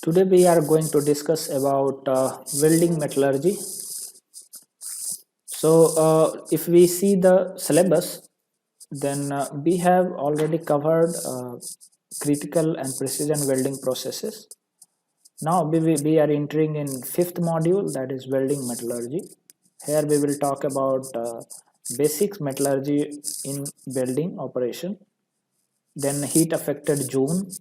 Today we are going to discuss about welding metallurgy. So if we see the syllabus, then we have already covered critical and precision welding processes. Now we are entering in fifth module, that is welding metallurgy. Here we will talk about basics metallurgy in welding operation, then heat affected zone,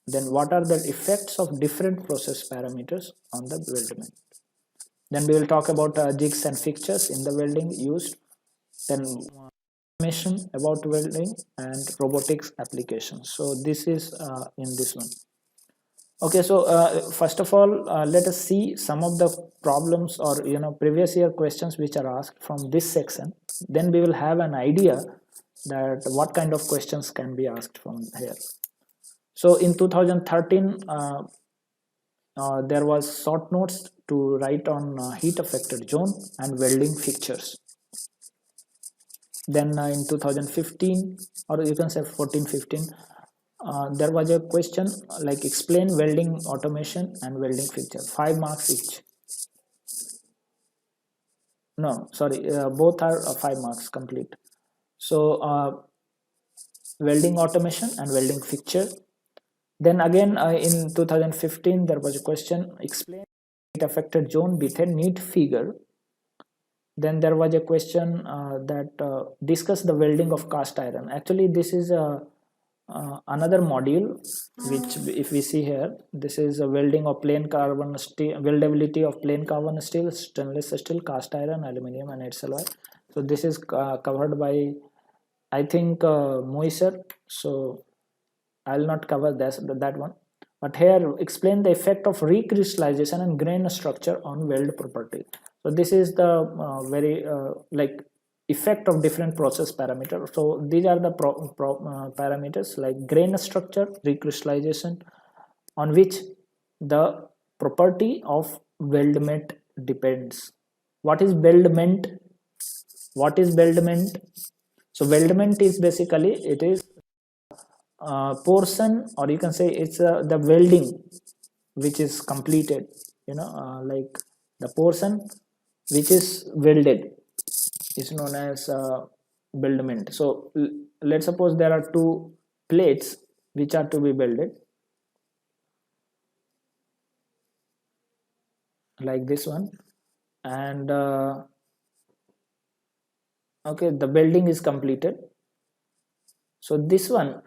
then what are the effects of different process parameters on the weldment. Then we will talk about jigs and fixtures in the welding used, then information about welding and robotics applications. So this is in this one. Okay, so first of all, let us see some of the problems or previous year questions which are asked from this section. Then we will have an idea that what kind of questions can be asked from here. So in 2013, there was short notes to write on heat affected zone and welding fixtures. Then in 2015, or you can say 14-15, there was a question like explain welding automation and welding fixture, 5 marks each. No, sorry, both are 5 marks complete. So welding automation and welding fixture. Then again in 2015 there was a question, explain heat affected zone with a neat figure. Then there was a question that discuss the welding of cast iron. Actually this is another module, which if we see here, this is a welding of plain carbon steel, weldability of plain carbon steel, stainless steel, cast iron, aluminum and its alloy. So this is covered by, I think, Moiser. So I'll not cover that one, but here explain the effect of recrystallization and grain structure on weld property. So this is the very like effect of different process parameters. So these are the parameters like grain structure, recrystallization, on which the property of weldment depends. What is weldment? What is weldment? So weldment is basically, it is portion, or you can say it's the welding which is completed, like the portion which is welded is known as weldment. So let's suppose there are two plates which are to be welded, like this one, and okay, the welding is completed. So this one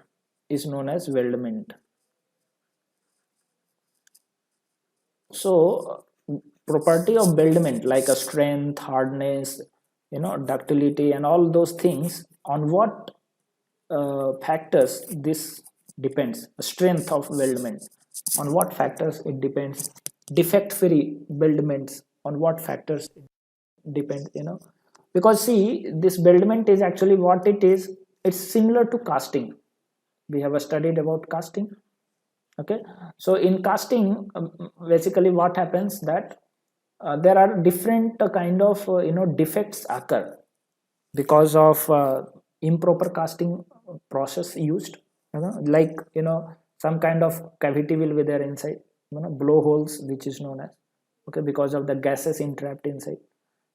is known as weldment. So property of weldment like a strength, hardness, ductility and all those things, on what factors this depends. Strength of weldment, on what factors it depends. Defect free weldments, on what factors it depends, because see, this weldment is actually what it is. It's similar to casting. We have studied about casting. Okay, so in casting, basically what happens that there are different kind of defects occur because of improper casting process used, like some kind of cavity will be there inside, blowholes, which is known as, okay, because of the gases entrapped inside.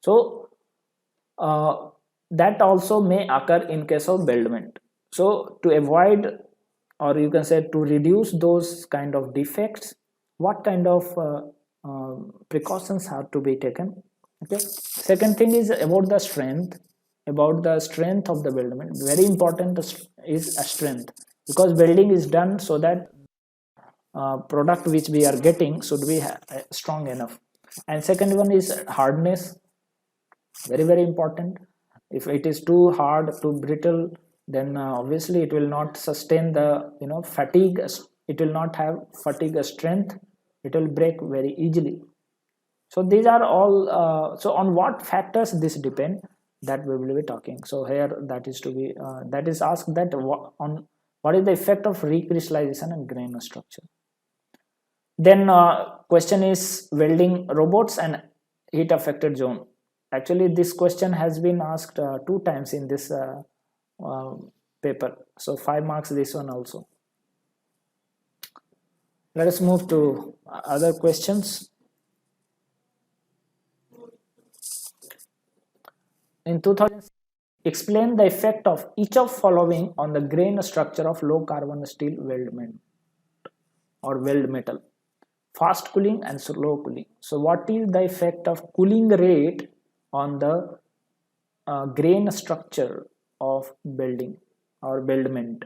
So that also may occur in case of weldment. So to avoid, or you can say to reduce those kind of defects, what kind of precautions have to be taken? Okay, second thing is about the strength. About the strength of the weldment, very important is a strength, because welding is done so that product which we are getting should be strong enough. And second one is hardness, very very important. If it is too hard, too brittle, then obviously it will not sustain the fatigue. It will not have fatigue strength. It will break very easily. So these are all so on what factors this depend, that we will be talking. So here that is to be that is asked, that on what is the effect of recrystallization and grain structure. Then question is welding robots and heat affected zone. Actually this question has been asked 2 times in this paper, so 5 marks this one also. Let us move to other questions. In 2000, explain the effect of each of following on the grain structure of low carbon steel weldment or weld metal: fast cooling and slow cooling. So what is the effect of cooling rate on the grain structure of building or weldment?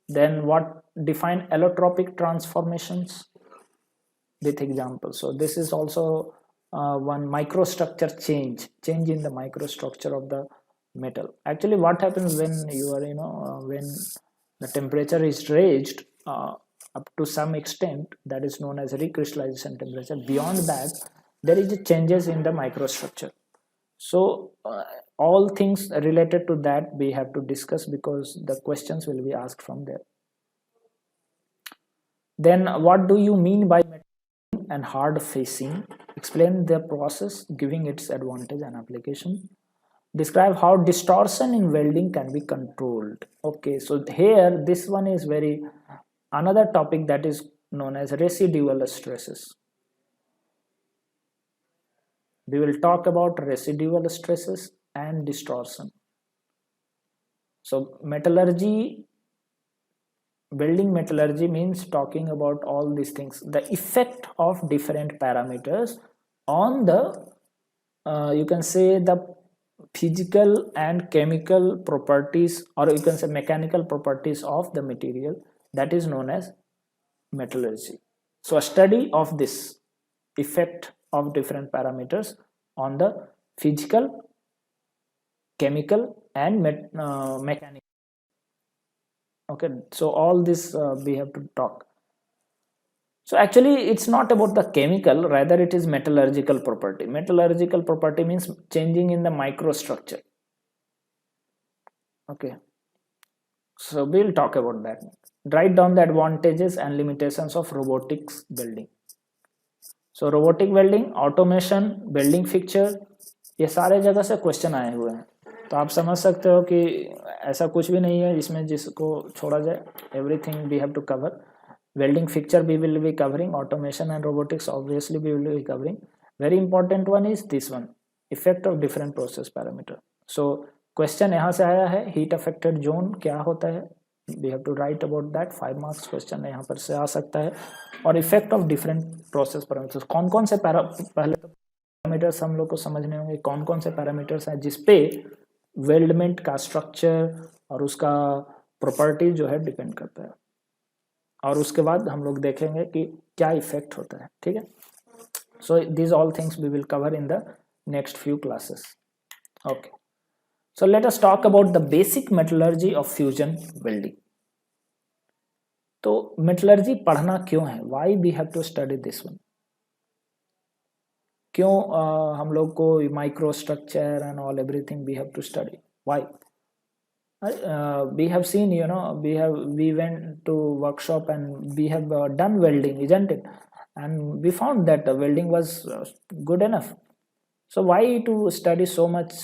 Then what define allotropic transformations with examples. So this is also one microstructure change in the microstructure of the metal. Actually, what happens when you are, when the temperature is raised up to some extent, that is known as recrystallization temperature. Beyond that, there is changes in the microstructure. So all things related to that we have to discuss, because the questions will be asked from there. Then what do you mean by and hard facing? Explain the process, giving its advantage and application. Describe how distortion in welding can be controlled. Okay, so here this one is very another topic that is known as residual stresses. We will talk about residual stresses and distortion. So metallurgy, welding metallurgy means talking about all these things, the effect of different parameters on the you can say the physical and chemical properties, or you can say mechanical properties of the material, that is known as metallurgy. So a study of this effect of different parameters on the physical, chemical and mechanical. Okay, so all this we have to talk. So actually it's not about the chemical, rather it is metallurgical property. Metallurgical property means changing in the microstructure. Okay, so we'll talk about that. Write down the advantages and limitations of robotics welding. So robotic welding, automation, welding fixture, ये सारे जगह से question आए हुए हैं. तो आप समझ सकते हो कि ऐसा कुछ भी नहीं है जिसमें जिसको छोड़ा जाए. Everything we have to cover. Welding fixture we will be covering, automation and robotics obviously we will be covering. Very important one is this one, effect of different process parameter. So question यहाँ से आया है, heat affected zone क्या होता है, we have to write about that. 5 marks question यहाँ पर से आ सकता है. और effect of different process parameters, कौन कौन से पहले तो पैरामीटर्स हम लोग को समझने होंगे, कौन कौन से पैरामीटर्स हैं जिसपे वेल्डमेंट का स्ट्रक्चर और उसका प्रॉपर्टी जो है डिपेंड करता है. और उसके बाद हम लोग देखेंगे कि क्या इफेक्ट होता है. ठीक है, so these all things we will cover in the next few classes. Okay, so let us talk about the basic metallurgy of fusion welding. तो मेटलर्जी पढ़ना क्यों है, why we have to study this one. क्यों हम लोग को microstructure and all everything we have to study, why? We have seen, we went to workshop and we have done welding, isn't it? And we found that welding was good enough. So why to study so much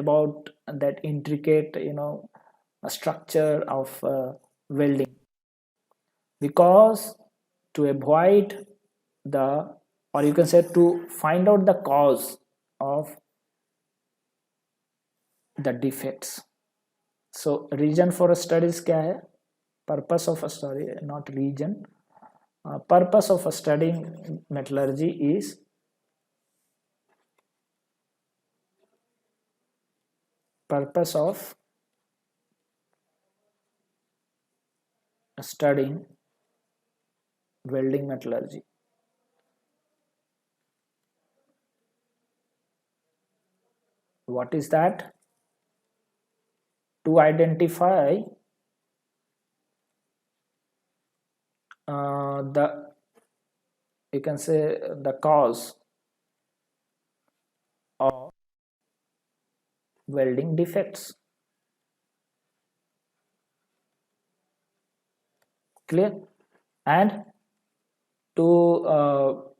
about that intricate, structure of welding? Because to avoid the, or you can say to find out the cause of the defects. So region for studies क्या है, purpose of a study, not region. Purpose of studying metallurgy is purpose of studying welding metallurgy. What is that? To identify the, you can say, the cause of welding defects. Clear? And to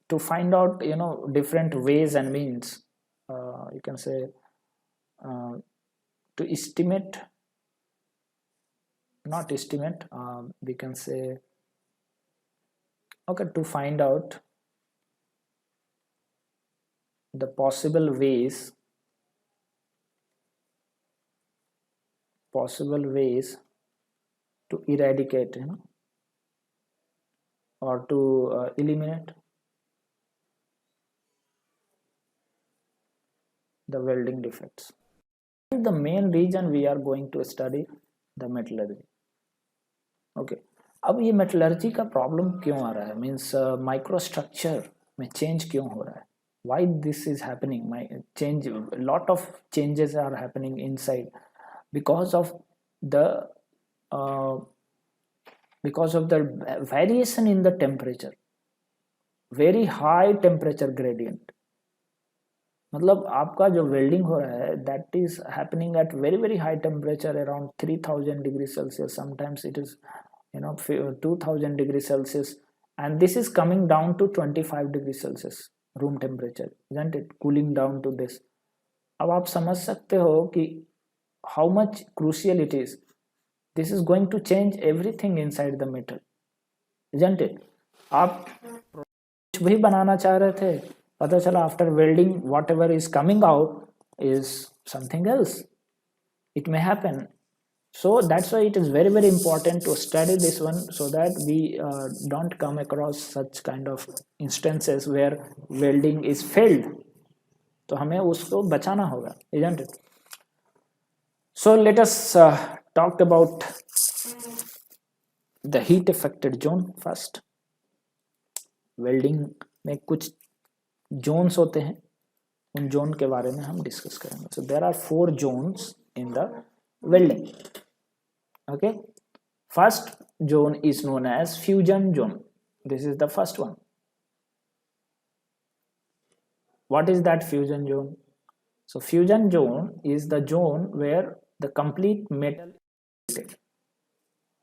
to find out different ways and means, you can say to estimate, not estimate, we can say, okay, to find out the possible ways to eradicate, or to eliminate the welding defects. The main reason we are going to study the metallurgy. Okay, अब ये metallurgy का problem क्यों आ रहा है, means microstructure में change क्यों हो रहा है, why this is happening, my change, lot of changes are happening inside because of the variation in the temperature, very high temperature gradient. मतलब आपका जो वेल्डिंग हो रहा है that is happening at very very high temperature, around 3000 degrees Celsius, sometimes it is 2000 degrees Celsius, and this is coming down to 25 degrees Celsius room temperature, isn't it, cooling down to this. अब आप समझ सकते हो कि how much crucial it is. This is going to change everything inside the metal, isn't it. आप कुछ भी बनाना चाह रहे थे, पता चला after welding whatever is coming out is something else. It may happen. So that's why it is very very important to study this one, so that we don't come across such kind of instances where welding is failed. तो हमें उसको बचाना होगा, isn't it. So let us talk about the heat affected zone first. Welding में कुछ Jones होते हैं, उन जोन के बारे में हम डिस्कस करेंगे. So there are 4 zones in the welding. Okay, first zone is known as fusion zone. This is the first one. What is that fusion zone? So fusion zone is the zone where the complete metal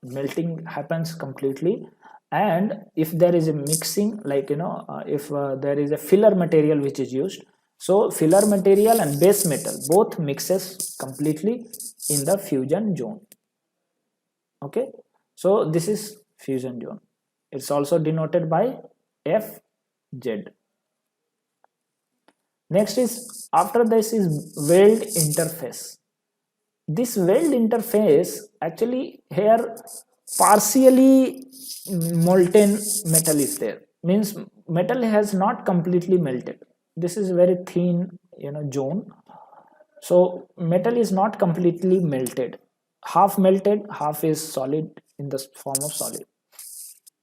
melting happens completely, and if there is a mixing, like if there is a filler material which is used, so filler material and base metal both mixes completely in the fusion zone. Okay, so this is fusion zone. It's also denoted by FZ. Next is, after this is weld interface. This weld interface, actually here partially molten metal is there, means metal has not completely melted. This is very thin zone, so metal is not completely melted, half melted, half is solid in the form of solid.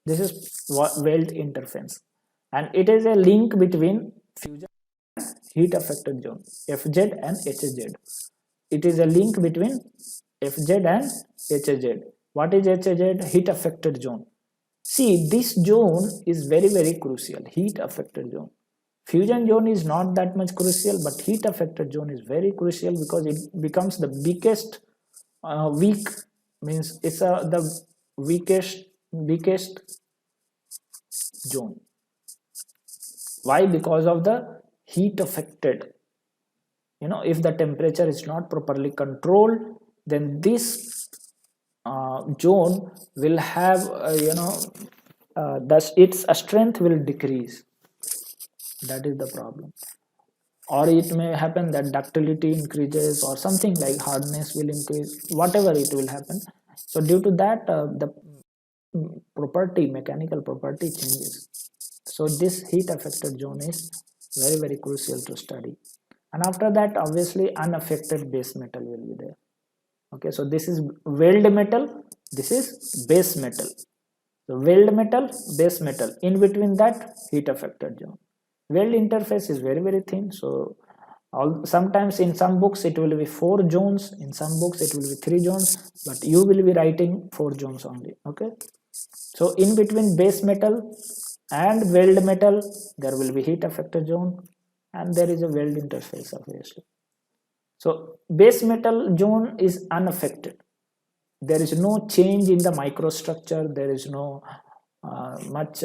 This is weld interface, and it is a link between fusion and heat affected zone, FZ and HZ. It is a link between FZ and HZ. What is HZ? Heat affected zone. See, this zone is very very crucial, heat affected zone. Fusion zone is not that much crucial, but heat affected zone is very crucial because it becomes the biggest weak, means it's the weakest zone. Why? Because of the heat affected. If the temperature is not properly controlled, then this zone will have thus its strength will decrease. That is the problem. Or it may happen that ductility increases, or something like hardness will increase, whatever it will happen. So due to that, the mechanical property changes. So this heat affected zone is very very crucial to study. And after that, obviously unaffected base metal will be there. Okay, so this is weld metal, this is base metal. So weld metal, base metal, in between that heat affected zone. Weld interface is very very thin, so sometimes in some books it will be 4 zones, in some books it will be 3 zones, but you will be writing 4 zones only. Okay, so in between base metal and weld metal there will be heat affected zone, and there is a weld interface obviously. So base metal zone is unaffected. There is no change in the microstructure, there is no much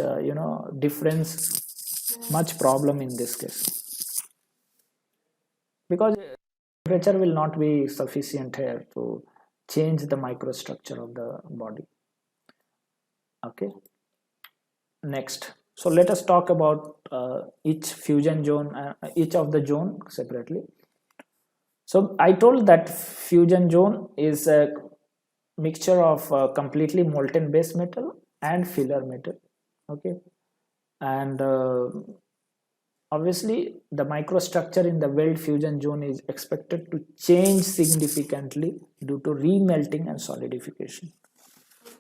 difference, much problem in this case, because temperature will not be sufficient here to change the microstructure of the body. Okay, next, so let us talk about each fusion zone, each of the zone separately. So I told that fusion zone is a mixture of completely molten base metal and filler metal. Okay, and obviously the microstructure in the weld fusion zone is expected to change significantly due to remelting and solidification.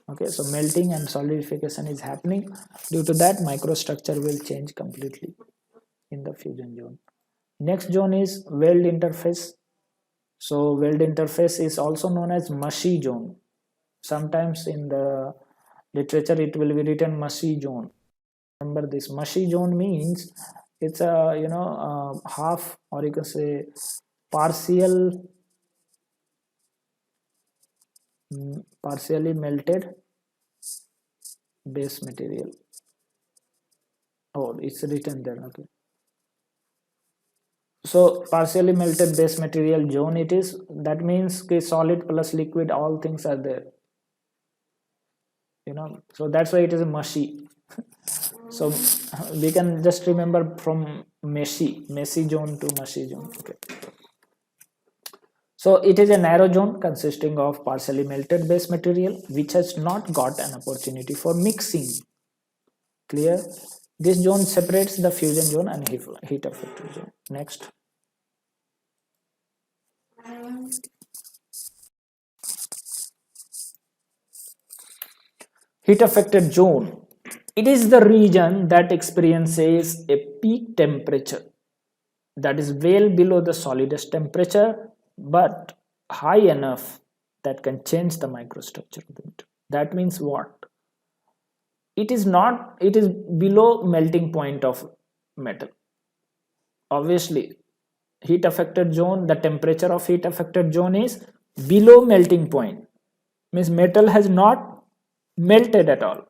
Okay, so melting and solidification is happening. Due to that, microstructure will change completely in the fusion zone. Next zone is weld interface. So weld interface is also known as mushy zone. Sometimes in the literature it will be written mushy zone. Remember, this mushy zone means it's a half, or you can say partially melted base material. Oh, it's written there. Okay, so partially melted base material zone it is. That means solid plus liquid, all things are there, so that's why it is a mushy. So we can just remember from messy zone to mushy zone. Okay, so it is a narrow zone consisting of partially melted base material which has not got an opportunity for mixing. Clear? This zone separates the fusion zone and heat affected zone. Next. Heat affected zone. It is the region that experiences a peak temperature that is well below the solidus temperature but high enough that can change the microstructure of the metal. That means what? It is below melting point of metal. Obviously, heat affected zone, the temperature of heat affected zone is below melting point, means metal has not melted at all,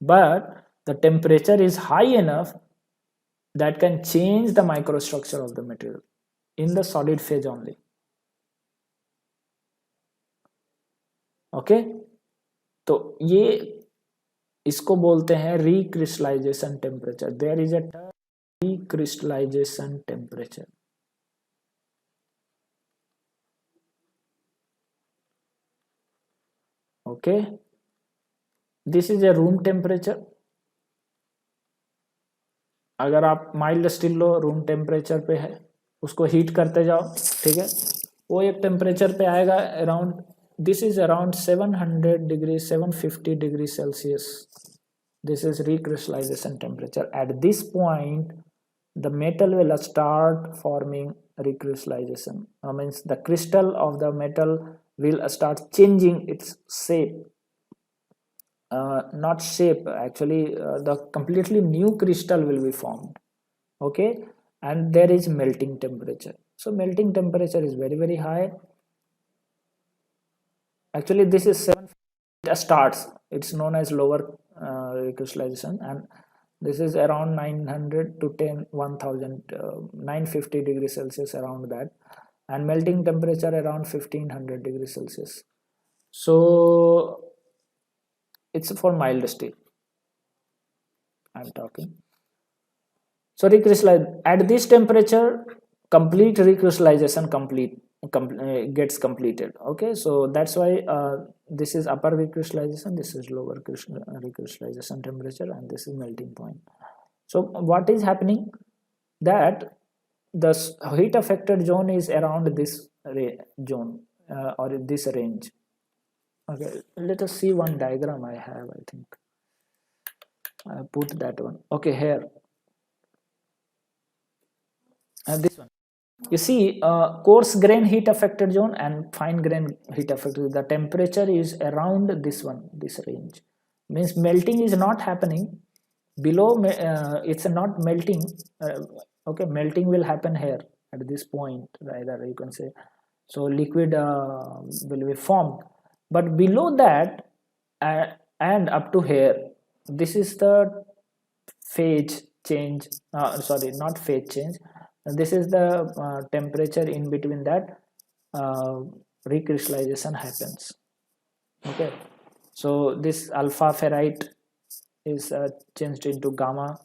but the temperature is high enough that can change the microstructure of the material in the solid phase only. Okay, तो ये इसको बोलते हैं recrystallization temperature. There is a recrystallization temperature. Okay, this is a room temperature. अगर आप mild steel लो, room temperature पे है, उसको हीट करते जाओ, ठीक है, वो एक टेम्परेचर पे आएगा around, this is around 700 degree 750 degree Celsius. This is recrystallization temperature. At this point, the metal will start forming recrystallization. Means the crystal of the metal will start changing its shape. Not shape, actually, the completely new crystal will be formed. Okay, and there is melting temperature. So melting temperature is very, very high. Actually, this is 7 starts. It's known as lower recrystallization, and this is around 900 to 1000 950 degrees Celsius, around that, and melting temperature around 1500 degrees Celsius. So it's for mild steel I'm talking. So at this temperature, complete recrystallization gets completed. Okay, so that's why this is upper recrystallization, this is lower recrystallization temperature, and this is melting point. So what is happening, that the heat affected zone is around this zone or this range. Okay, let us see one diagram I have. I think I put that one. Okay, here, and this one. You see, coarse grain heat affected zone and fine grain heat affected, the temperature is around this one, this range. Means melting is not happening below, it's not melting. Okay, melting will happen here at this point, rather you can say. So liquid will be formed, but below that and up to here, this is the phase change. Sorry, not phase change. This is the temperature in between that. recrystallization happens. Okay, so this alpha ferrite is changed into gamma,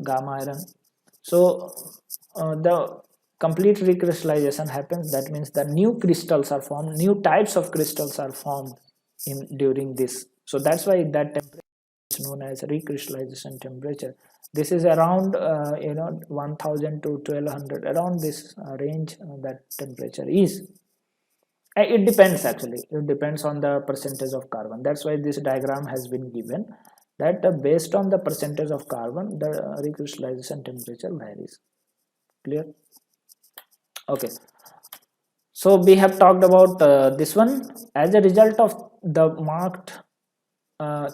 gamma iron. So the complete recrystallization happens. That means the new crystals are formed, new types of crystals are formed in during this. So that's why that temperature is known as recrystallization temperature. This is around 1000 to 1200, around this range that temperature is. It depends, actually it depends on the percentage of carbon. That's why this diagram has been given, that based on the percentage of carbon the recrystallization temperature varies. Clear? Okay, so we have talked about this one. As a result of the marked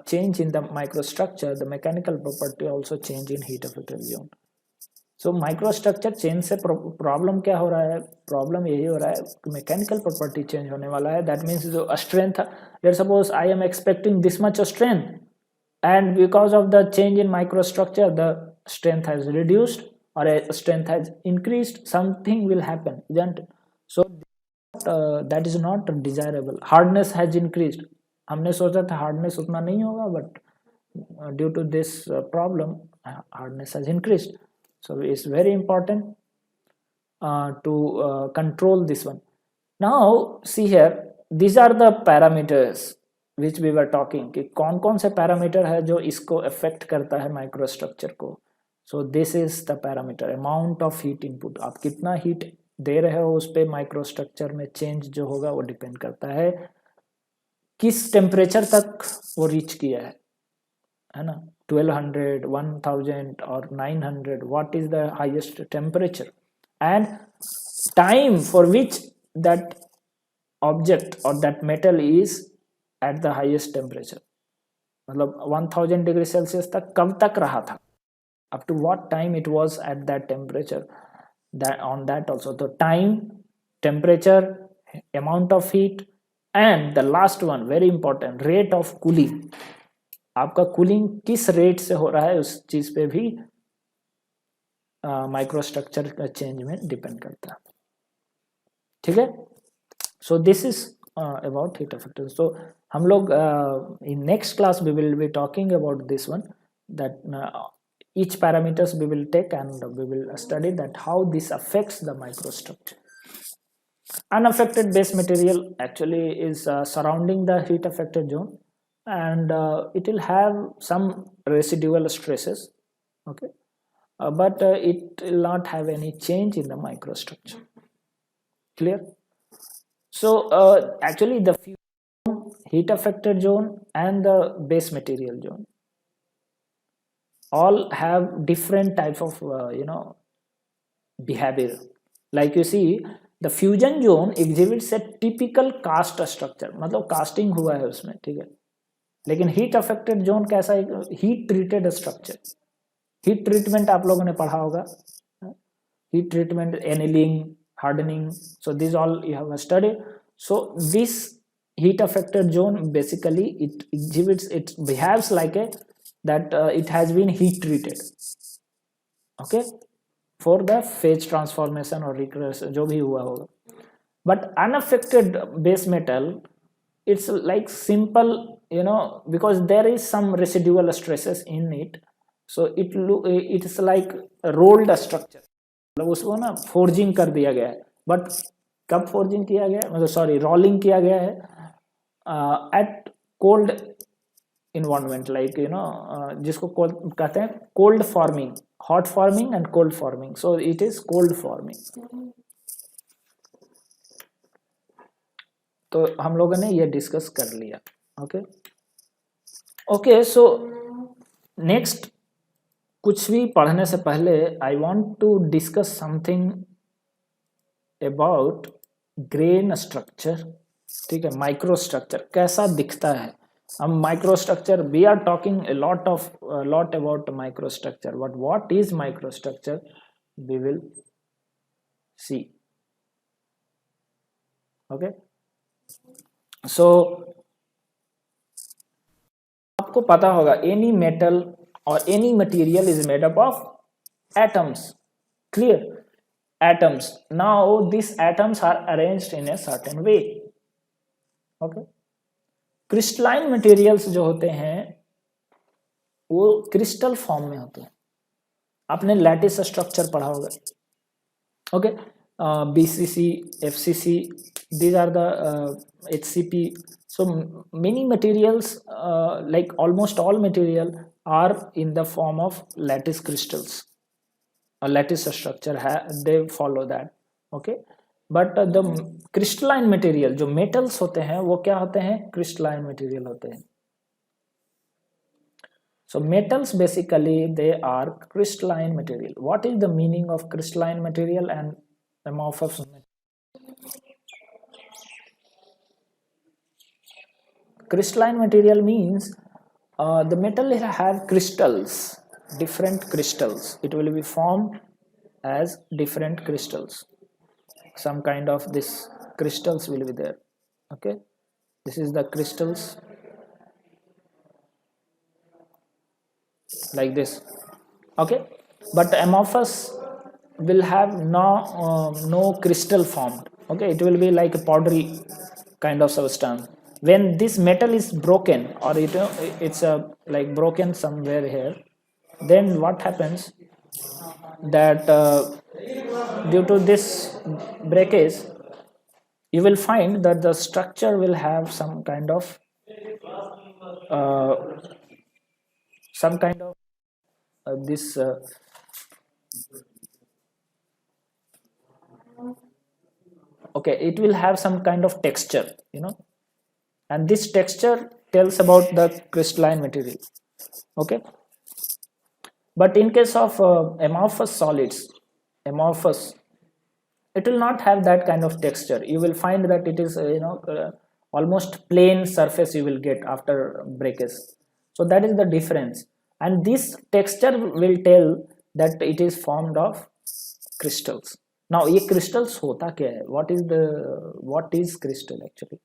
change in the microstructure, the mechanical property also change in heat effective zone. So microstructure change से problem क्या हो रहा है? Problem यही हो रहा है कि मैकेनिकल प्रॉपर्टी चेंज होने वाला है. दैट मीन्स जो strength, let suppose I am expecting this much strength and because of the change in microstructure the strength has reduced और strength has increased, something will happen, isn't it? So that is not desirable. Hardness has increased. हमने सोचा था hardness उतना नहीं होगा, but due to this problem hardness has increased. So it's very important to control this one. Now see here, these are the parameters which we were talking कि कौन कौन से पैरामीटर है जो इसको अफेक्ट करता है माइक्रोस्ट्रक्चर को. सो this is the parameter, amount of heat input. आप कितना हीट दे रहे हो उस पर माइक्रोस्ट्रक्चर में चेंज जो होगा वो डिपेंड करता है किस टेम्परेचर तक वो रीच किया है ना. 1200, 1000 or 900, what is the highest temperature and time for which that object or that metal is at the highest temperature. मतलब 1000 डिग्री सेल्सियस तक कब तक रहा था, up to what time it was at that temperature, that on that also. So time, temperature, amount of heat, and the last one very important, rate of cooling. आपका cooling किस rate से हो रहा है उस चीज पे भी माइक्रोस्ट्रक्चर का चेंज में डिपेंड करता है. ठीक है, so this is about heat effect. So हम लोग in next class we will be talking about this one, that each parameters we will take and we will study that how this affects the microstructure. Unaffected base material actually is surrounding the heat affected zone, and it will have some residual stresses, okay, but it will not have any change in the microstructure. Clear? So actually the heat affected zone and the base material zone all have different types of behavior. Like you see, the fusion zone exhibits a typical cast structure, मतलब casting हुआ है उसमें, ठीक है. लेकिन heat affected zone कैसा है? Heat treated structure. Heat treatment आप लोगों ने पढ़ा होगा, heat treatment, annealing, hardening. So this all you have studied. So this heat affected zone basically it exhibits, it behaves like a that it has been heat treated, okay, for the phase transformation or recurrence जो भी हुआ होगा. But unaffected base metal, it's like simple, because there is some residual stresses in it, so it is like a rolled structure. मतलब उसको ना forging कर दिया गया है. बट कब फोर्जिंग किया गया, मतलब सॉरी रोलिंग किया गया है एट कोल्ड इन्वायरमेंट, लाइक जिसको कहते हैं cold forming, hot forming and cold forming. So it is cold forming. तो हम लोगों ने ये डिस्कस कर लिया. ओके, सो नेक्स्ट कुछ भी पढ़ने से पहले I want to discuss something about grain structure. ठीक है, माइक्रोस्ट्रक्चर कैसा दिखता है. हम microstructure, we are talking lot about microstructure, but what is microstructure we will see. Okay, so आपको पता होगा एनी मेटल और any material is made up of atoms. Clear? atoms. Now these atoms are arranged in a certain way. Okay. Crystalline materials जो होते हैं वो crystal form में होते हैं. आपने लैटिस स्ट्रक्चर पढ़ा होगा. Okay. BCC, FCC, these are the HCP. So many materials, like almost all material, are in the form of lattice crystals. A lattice structure they follow that. Okay. But the crystalline material, जो metals होते हैं वो क्या होते हैं? Crystalline material होते हैं. So metals basically they are crystalline material. What is the meaning of crystalline material and amorphous material? Crystalline material means the metal will have crystals, different crystals. It will be formed as different crystals. Some kind of this crystals will be there. Okay, this is the crystals like this. Okay, but amorphous will have no crystal formed. Okay, it will be like a powdery kind of substance. When this metal is broken or it's like broken somewhere here, then what happens that due to this breakage you will find that the structure will have some kind of this okay, it will have some kind of texture, you know, and this texture tells about the crystalline material. Okay, but in case of amorphous solids, it will not have that kind of texture. You will find that it is almost plain surface you will get after breakage. So that is the difference, and this texture will tell that it is formed of crystals. Now ये crystals होता क्या है? What is crystal actually?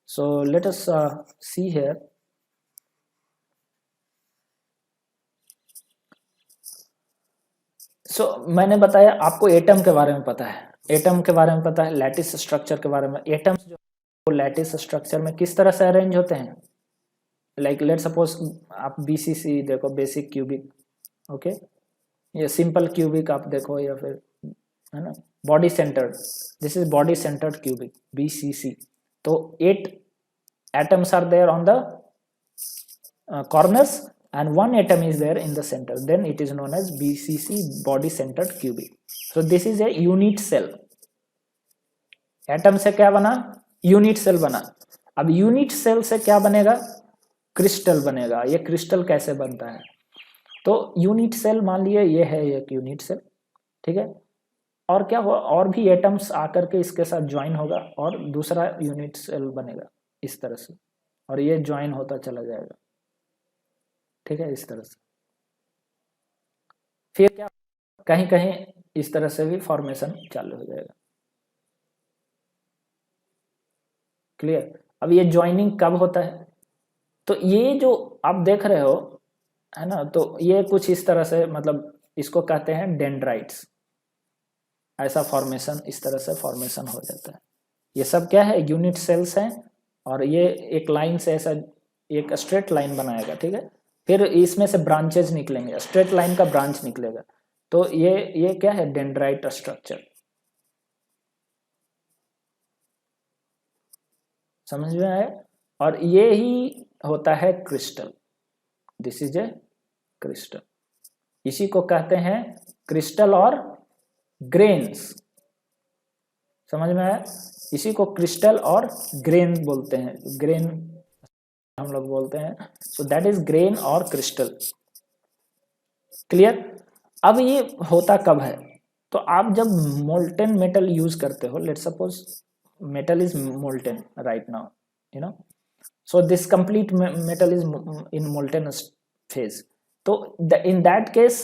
So let us see here. So मैंने बताया आपको atom के बारे में पता है, लैटिस स्ट्रक्चर के बारे में. एटम्स जो लैटिस स्ट्रक्चर में किस तरह से अरेंज होते हैं? लाइक लेट सपोज आप BCC देखो, बेसिक क्यूबिक. ओके, ये सिंपल क्यूबिक आप देखो, या फिर है ना body centred. This is body centred cubic BCC. तो 8 atoms are there on the corners and 1 atom is there in the center, then it is known as BCC, body centered cubic. So this is a unit cell. Atom से क्या बना? Unit cell बना. अब unit cell से क्या बनेगा? Crystal बनेगा. ये क्रिस्टल कैसे बनता है? तो यूनिट सेल मान लिए ये है एक यूनिट सेल, ठीक है, और क्या हुआ, और भी एटम्स आकर के इसके साथ ज्वाइन होगा और दूसरा यूनिट सेल बनेगा इस तरह से, और ये ज्वाइन होता चला जाएगा, ठीक है, इस तरह से. फिर क्या, कहीं कहीं इस तरह से भी फॉर्मेशन चालू हो जाएगा. क्लियर? अब ये ज्वाइनिंग कब होता है? तो ये जो आप देख रहे हो है ना, तो ये कुछ इस तरह से, मतलब इसको कहते हैं डेंड्राइट्स. ऐसा फॉर्मेशन, इस तरह से फॉर्मेशन हो जाता है. ये सब क्या है? यूनिट सेल्स हैं, और ये एक लाइन से ऐसा एक स्ट्रेट लाइन बनाएगा, ठीक है. फिर इसमें से ब्रांचेज निकलेंगे, स्ट्रेट लाइन का ब्रांच निकलेगा. तो ये क्या है? Dendrite structure. समझ में आया? और ये ही होता है crystal. This is A crystal. इसी को कहते हैं क्रिस्टल और ग्रेन्स. समझ में आया? इसी को क्रिस्टल और ग्रेन बोलते हैं. ग्रेन हम लोग बोलते हैं. सो दैट इज ग्रेन और क्रिस्टल. क्लियर? अब ये होता कब है? तो आप जब मोल्टेन मेटल यूज करते हो, let suppose metal is molten right now, you know, so this complete metal is in molten phase. So in that case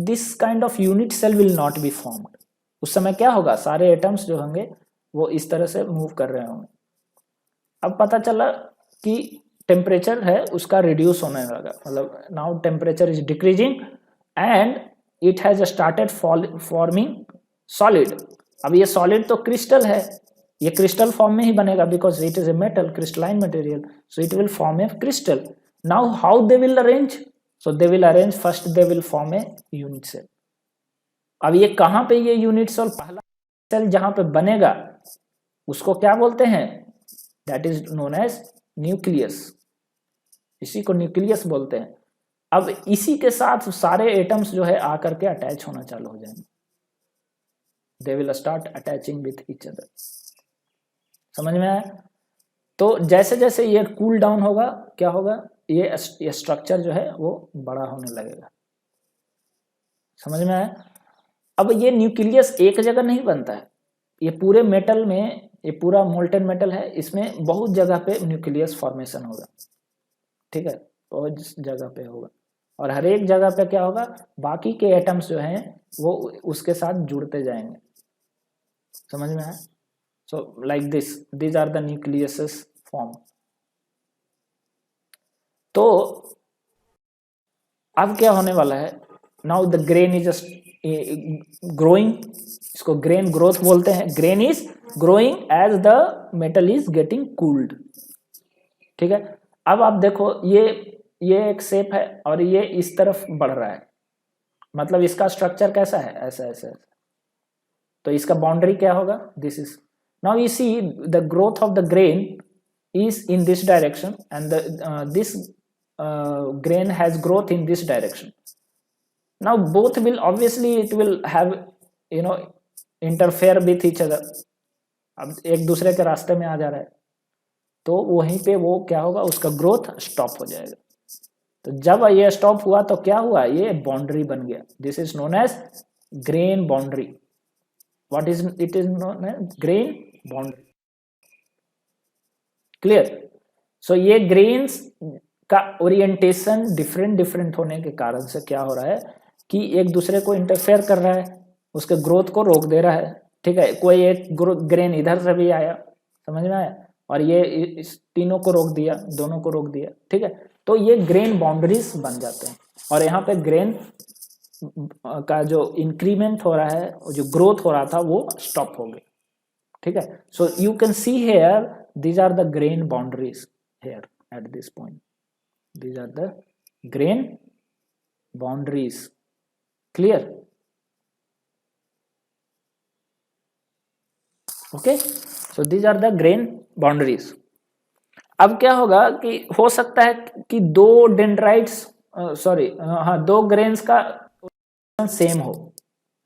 this kind of unit cell will not be formed. उस समय क्या होगा? सारे atoms जो होंगे वो इस तरह से मूव कर रहे होंगे. अब पता चला कि टेम्परेचर है उसका रिड्यूस होने लगा, मतलब now temperature is decreasing and it has started forming solid. अब ये सॉलिड तो क्रिस्टल है, ये क्रिस्टल फॉर्म में ही बनेगा because it is a metal, crystalline material, so it will form a crystal. Now how they will arrange? So they will arrange, first they will form a unit cell. अब ये कहां पे ये unit cell, पहला cell जहां पे बनेगा उसको क्या बोलते हैं? That is known as nucleus, इसी को न्यूक्लियस बोलते हैं। अब इसी के साथ सारे एटम्स जो है आकर के अटैच होना चालू हो जाएंगे, they will start attaching with each other. समझ में आया? तो जैसे जैसे ये कूल डाउन होगा क्या होगा, ये स्ट्रक्चर जो है वो बड़ा होने लगेगा। समझ में आया? अब ये न्यूक्लियस एक जगह नहीं बनता है, ये पूरे मेटल में, ये पूरा मोल्टेन मेटल है, इसमें बहुत जगह पे न्यूक्लियस फॉर्मेशन होगा, ठीक है, बहुत जगह पे होगा, और हर एक जगह पे क्या होगा, बाकी के एटम्स जो हैं वो उसके साथ जुड़ते जाएंगे। समझ में आया? So like this, these are the nucleuses form. तो अब क्या होने वाला है, now the grain is growing, इसको ग्रेन ग्रोथ बोलते हैं। Grain is growing as the metal is getting cooled, ठीक है। अब आप देखो ये एक शेप है और ये इस तरफ बढ़ रहा है, मतलब इसका स्ट्रक्चर कैसा है, ऐसा ऐसा ऐसा, तो इसका बाउंड्री क्या होगा, this is, now you see the growth of the grain is in this direction and this grain has growth in this direction. Now both will obviously, it will have, you know, interfere with each other. अब एक दूसरे के रास्ते में आ जा रहा है, तो वहीं पे वो क्या होगा, उसका ग्रोथ स्टॉप हो जाएगा। तो जब ये स्टॉप हुआ तो क्या हुआ, ये बाउंड्री बन गया। This is known as grain boundary. What is it is known as grain boundary. Clear? So ये ग्रेन्स का ओरिएंटेशन डिफरेंट डिफरेंट होने के कारण से क्या हो रहा है कि एक दूसरे को इंटरफेयर कर रहा है, उसके ग्रोथ को रोक दे रहा है, ठीक है। कोई एक ग्रेन इधर से भी आया, समझ में आया, और ये इस तीनों को रोक दिया, दोनों को रोक दिया, ठीक है। तो ये ग्रेन बाउंड्रीज बन जाते हैं, और यहाँ पे ग्रेन का जो इंक्रीमेंट हो रहा है, जो ग्रोथ हो रहा था, वो स्टॉप हो गया, ठीक है। So you can see here these are the grain boundaries here at this point. These are the grain boundaries. Clear? Okay, so these are the grain boundaries. अब क्या होगा कि हो सकता है कि दो डेंड्राइट्स दो ग्रेन्स का सेम हो,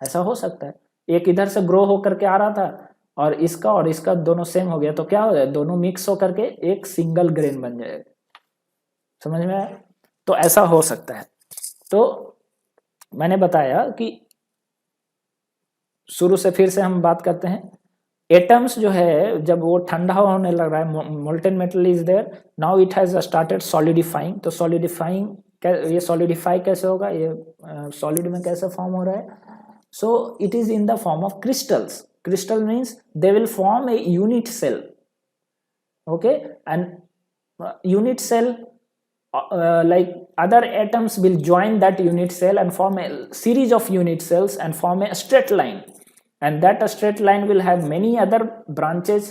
ऐसा हो सकता है। एक इधर से ग्रो होकर के आ रहा था और इसका दोनों सेम हो गया, तो क्या हो जाए, दोनों मिक्स होकर के एक सिंगल ग्रेन बन जाएगा। समझ में आया? तो ऐसा हो सकता है। तो मैंने बताया कि शुरू से फिर से हम बात करते हैं, एटम्स जो है जब वो ठंडा होने लग रहा है, molten metal is there, now it has started solidifying. तो सॉलिडिफाइंग, ये सॉलिडिफाई कैसे होगा, ये सॉलिड में कैसे फॉर्म हो रहा है, सो it is in the form of crystals. Crystal means they will form a unit cell, okay, and unit cell like other atoms will join that unit cell and form a series of unit cells and form a straight line, and that straight line will have many other branches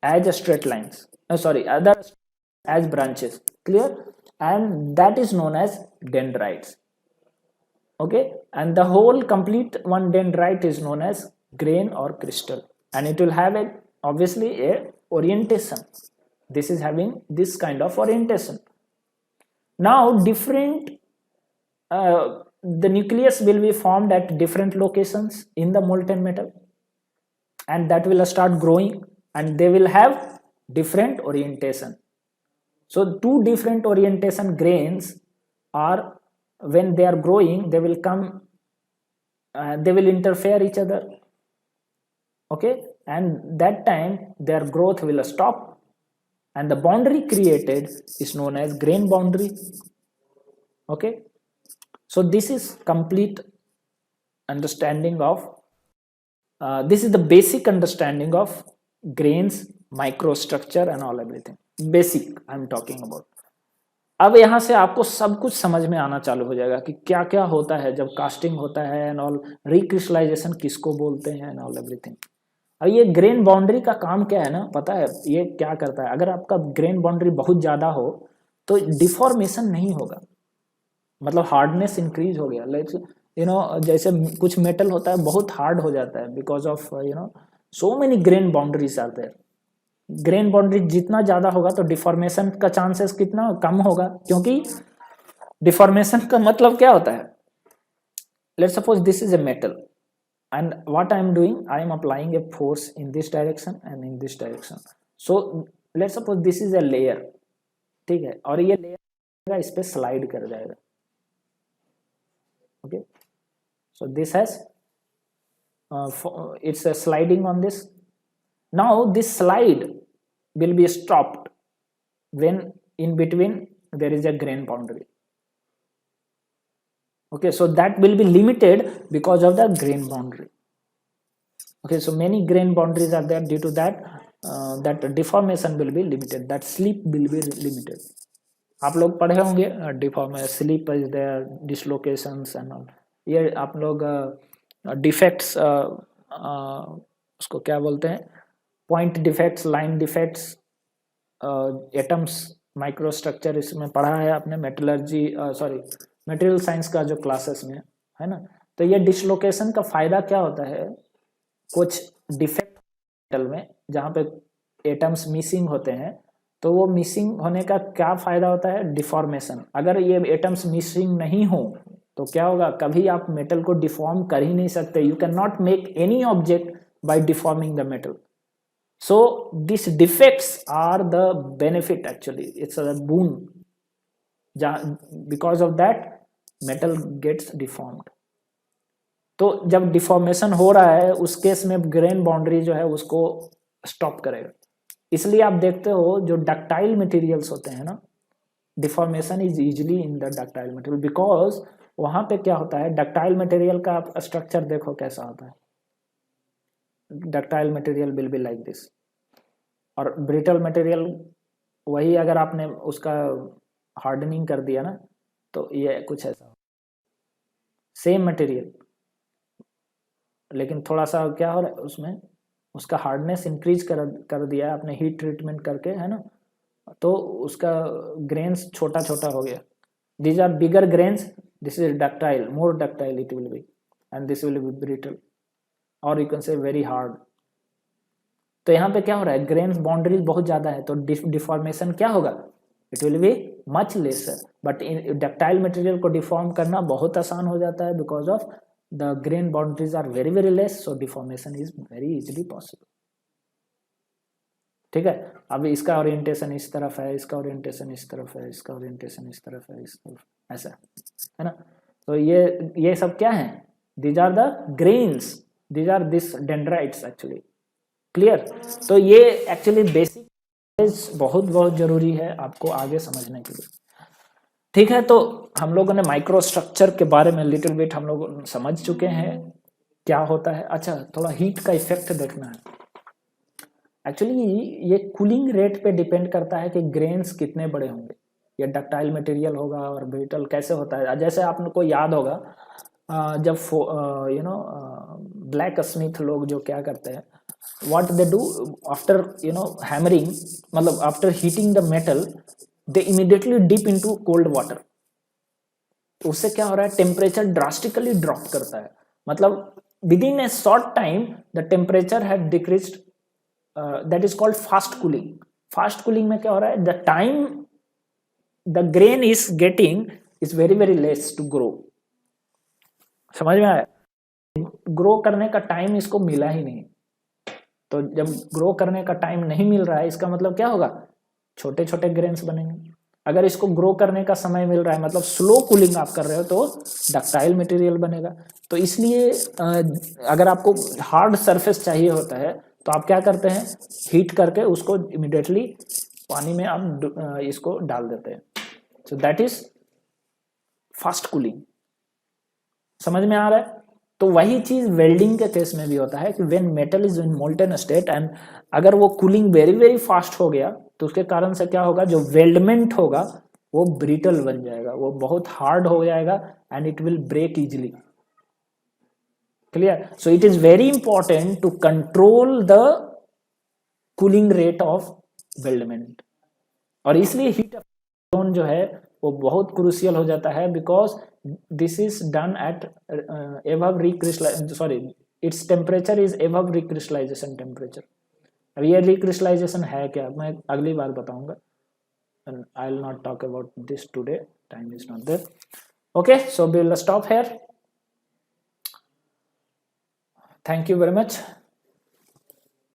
as straight lines, other as branches. Clear? And that is known as dendrites, okay, and the whole complete one dendrite is known as grain or crystal, and it will have obviously a orientation. This is having this kind of orientation. Now different the nucleus will be formed at different locations in the molten metal, and that will start growing, and they will have different orientation. So two different orientation grains are, when they are growing, they will come, they will interfere each other, okay, and that time their growth will stop, and the boundary created is known as grain boundary, okay. So this is complete understanding of this is the basic understanding of grains, microstructure and all, everything basic I'm talking about. अब यहाँ से आपको सब कुछ समझ में आना चालू हो जाएगा कि क्या क्या होता है जब कास्टिंग होता है एंड ऑल, रिक्रिस्टलाइजेशन किसको बोलते हैं एंड ऑल एवरीथिंग। और ये ग्रेन बाउंड्री का काम क्या है ना, पता है ये क्या करता है? अगर आपका ग्रेन बाउंड्री बहुत ज़्यादा हो तो डिफॉर्मेशन नहीं होगा, मतलब हार्डनेस इंक्रीज हो गया। लाइक जैसे कुछ मेटल होता है बहुत हार्ड हो जाता है because of so many grain boundaries are there. Grain boundary जितना ज़्यादा होगा तो डिफॉर्मेशन का चांसेस कितना कम होगा, क्योंकि डिफॉर्मेशन का मतलब क्या होता है? Let's suppose this is a metal and what I am doing, I am applying a force in this direction and in this direction. So let's suppose this is a layer, ठीक है, और ये layer इस पे slide कर जाएगा। Okay, so this has it's a sliding on this. Now this slide will be stopped when in between there is a grain boundary. Okay, so that will be limited because of the grain boundary. Okay, so many grain boundaries are there. Due to that that deformation will be limited, that slip will be limited. आप लोग पढ़े होंगे deformation, slip is there, dislocations and all. ये आप लोग defects उसको क्या बोलते हैं, point defects, line defects, atoms, microstructure, इसमें पढ़ा है आपने मेटलर्जी, सॉरी मटेरियल साइंस का जो क्लासेस में है ना। तो ये डिसलोकेशन का फायदा क्या होता है? कुछ डिफेक्ट मेटल में जहाँ पे एटम्स मिसिंग होते हैं, तो वो मिसिंग होने का क्या फायदा होता है? डिफॉर्मेशन। अगर ये एटम्स मिसिंग नहीं हो तो क्या होगा? कभी आप मेटल को डिफॉर्म कर ही नहीं सकते। You can not make any object by deforming the metal. So these defects are the benefit, actually it's a boon, because of that metal gets deformed. तो जब डिफॉर्मेशन हो रहा है उस केस में ग्रेन बाउंड्री जो है उसको स्टॉप करेगा। इसलिए आप देखते हो जो डक्टाइल मटेरियल्स होते हैं ना, deformation is easily in the ductile material, because वहां पे क्या होता है, डक्टाइल मटेरियल का आप स्ट्रक्चर देखो कैसा होता है। Ductile material will be like this, और ब्रिटल मटेरियल वही अगर आपने उसका हार्डनिंग कर दिया ना तो ये कुछ ऐसा, सेम मटेरियल लेकिन थोड़ा सा क्या हो रहा है उसमें, उसका हार्डनेस इंक्रीज कर दिया है आपने हीट ट्रीटमेंट करके, है ना, तो उसका ग्रेन्स छोटा छोटा हो गया। These are bigger grains, this is ductile, more ductile it will be, and this will be brittle, और you can say very hard. तो यहाँ पे क्या हो रहा है, ग्रेन्स बाउंड्रीज बहुत ज़्यादा है तो डिफॉर्मेशन क्या होगा, it will be much lesser. But in ductile material को डिफॉर्म करना बहुत आसान हो जाता है because of the grain boundaries are very very less, so deformation is very easily possible. ठीक है, अब इसका ओरिएंटेशन इस तरफ है, इसका ओरिएंटेशन इस तरफ है, इसका ओरिएंटेशन इस तरफ है, इस तरफ ऐसा है ना। तो ये सब क्या है, these are the grains, these are this dendrites actually. Clear? तो ये एक्चुअली बेसिक बहुत बहुत जरूरी है आपको आगे समझने के लिए। ठीक है, तो हम लोगों ने माइक्रो स्ट्रक्चर के बारे में लिटिल बिट हम लोग समझ चुके हैं क्या होता है। अच्छा, थोड़ा हीट का इफेक्ट देखना है। एक्चुअली ये कूलिंग रेट पे डिपेंड करता है कि ग्रेन्स कितने बड़े होंगे, ये डक्टाइल मटेरियल होगा और ब्रिटल कैसे होता है। जैसे आपको याद होगा जब ब्लैक स्मिथ लोग जो क्या करते हैं, what they do after hammering, मतलब after heating the metal they immediately dip into cold water। उससे क्या हो रहा है, टेम्परेचर ड्रास्टिकली ड्रॉप करता है, मतलब within a short time the temperature have decreased, that is called fast cooling. Fast cooling में क्या हो रहा है, the time the grain is getting is very very less to grow. समझ में आया? ग्रो करने का टाइम इसको मिला ही नहीं, तो जब ग्रो करने का टाइम नहीं मिल रहा है इसका मतलब क्या होगा, छोटे छोटे ग्रेन्स बनेंगे। अगर इसको ग्रो करने का समय मिल रहा है, मतलब स्लो कूलिंग आप कर रहे हो, तो डक्टाइल मटेरियल बनेगा। तो इसलिए अगर आपको हार्ड सरफेस चाहिए होता है तो आप क्या करते हैं, हीट करके उसको इमिडिएटली पानी में आप इसको डाल देते हैं। So that is fast cooling. समझ में आ रहा है? तो वही चीज वेल्डिंग के केस में भी होता है कि when metal is in molten state and अगर वो कूलिंग वेरी वेरी फास्ट हो गया तो उसके कारण से क्या होगा, जो वेल्डमेंट होगा वो ब्रिटल बन जाएगा, वो बहुत हार्ड हो जाएगा and it will break easily. Clear? So it is very important to control the cooling rate of weldment, और इसलिए हीट जोन जो है वो बहुत क्रूशियल हो जाता है, because this is done at above recrystallisation, sorry its temperature is above recrystallisation temperature. अब ये रिक्रिस्टलाइजेशन है क्या, मैं अगली बार बताऊंगा, and I'll not talk about this today, time is not there. Okay, so we'll stop here. Thank you very much.